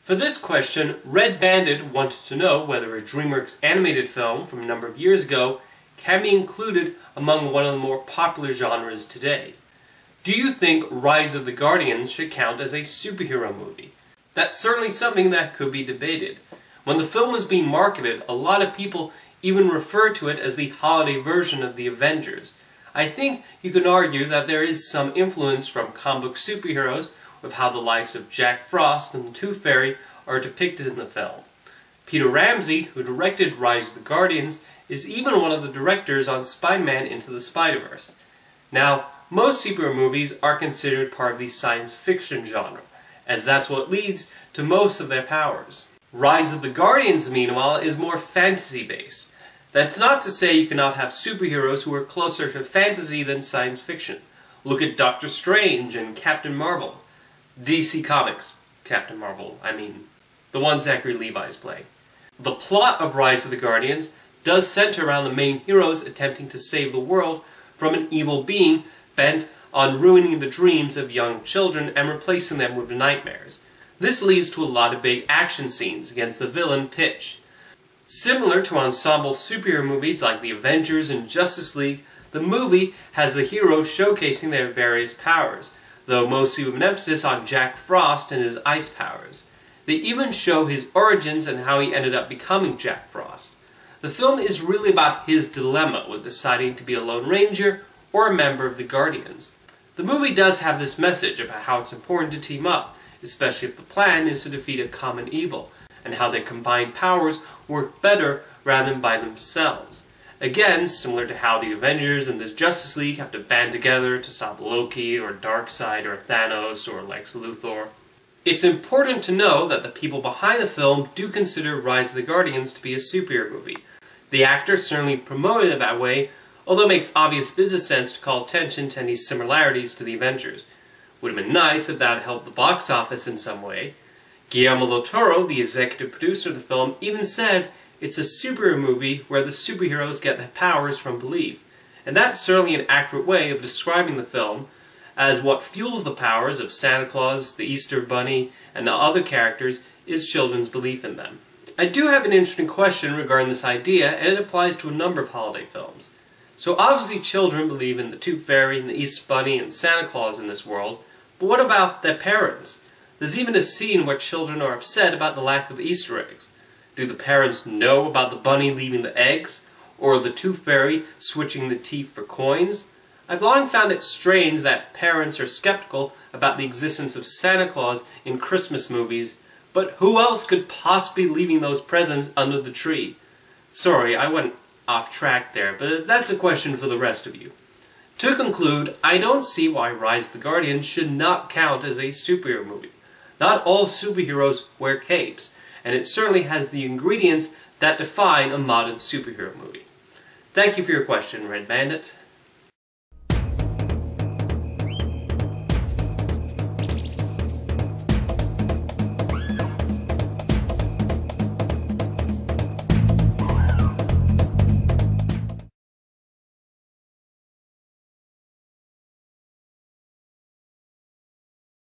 For this question, Red Bandit wanted to know whether a DreamWorks animated film from a number of years ago can be included among one of the more popular genres today. Do you think Rise of the Guardians should count as a superhero movie? That's certainly something that could be debated. When the film was being marketed, a lot of people even referred to it as the holiday version of the Avengers. I think you can argue that there is some influence from comic book superheroes with how the likes of Jack Frost and the Tooth Fairy are depicted in the film. Peter Ramsey, who directed Rise of the Guardians, is even one of the directors on Spider-Man Into the Spider-Verse. Now, most superhero movies are considered part of the science fiction genre, as that's what leads to most of their powers. Rise of the Guardians, meanwhile, is more fantasy-based. That's not to say you cannot have superheroes who are closer to fantasy than science fiction. Look at Doctor Strange and Captain Marvel. DC Comics, Captain Marvel, I mean, the one Zachary Levi's playing. The plot of Rise of the Guardians does center around the main heroes attempting to save the world from an evil being bent on ruining the dreams of young children and replacing them with nightmares. This leads to a lot of big action scenes against the villain Pitch. Similar to ensemble superhero movies like the Avengers and Justice League, the movie has the heroes showcasing their various powers, though mostly with an emphasis on Jack Frost and his ice powers. They even show his origins and how he ended up becoming Jack Frost. The film is really about his dilemma with deciding to be a Lone Ranger or a member of the Guardians. The movie does have this message about how it's important to team up, especially if the plan is to defeat a common evil, and how their combined powers work better rather than by themselves. Again, similar to how the Avengers and the Justice League have to band together to stop Loki or Darkseid or Thanos or Lex Luthor. It's important to know that the people behind the film do consider Rise of the Guardians to be a superhero movie. The actors certainly promoted it that way, although it makes obvious business sense to call attention to any similarities to the Avengers. Would have been nice if that helped the box office in some way. Guillermo del Toro, the executive producer of the film, even said it's a superhero movie where the superheroes get their powers from belief. And that's certainly an accurate way of describing the film, as what fuels the powers of Santa Claus, the Easter Bunny, and the other characters is children's belief in them. I do have an interesting question regarding this idea, and it applies to a number of holiday films. So obviously children believe in the Tooth Fairy and the Easter Bunny and Santa Claus in this world, but what about their parents? There's even a scene where children are upset about the lack of Easter eggs. Do the parents know about the bunny leaving the eggs? Or the Tooth Fairy switching the teeth for coins? I've long found it strange that parents are skeptical about the existence of Santa Claus in Christmas movies, but who else could possibly be leaving those presents under the tree? Sorry, I went off track there, but that's a question for the rest of you. To conclude, I don't see why Rise of the Guardians should not count as a superhero movie. Not all superheroes wear capes, and it certainly has the ingredients that define a modern superhero movie. Thank you for your question, Red Bandit.